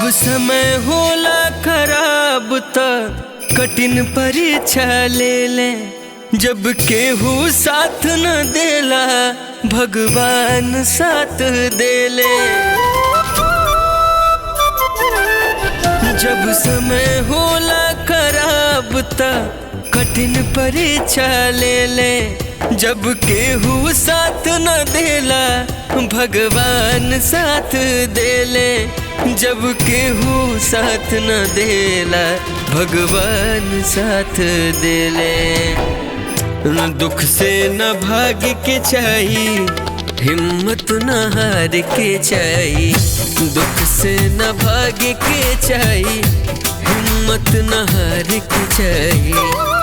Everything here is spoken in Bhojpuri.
जब समय होला खराब त कठिन परीक्षा ले ले। जब केहू साथ न देला भगवान साथ देले। जब समय होला खराब त कठिन परीक्षा ले ले। जब केहू साथ न देला भगवान साथ देले। जब केहू साथ न देला भगवान साथ देले। दुख से न भाग के चाही, हिम्मत न हार के चाही। दुख से न भाग के चाही, हिम्मत न हार के चाही।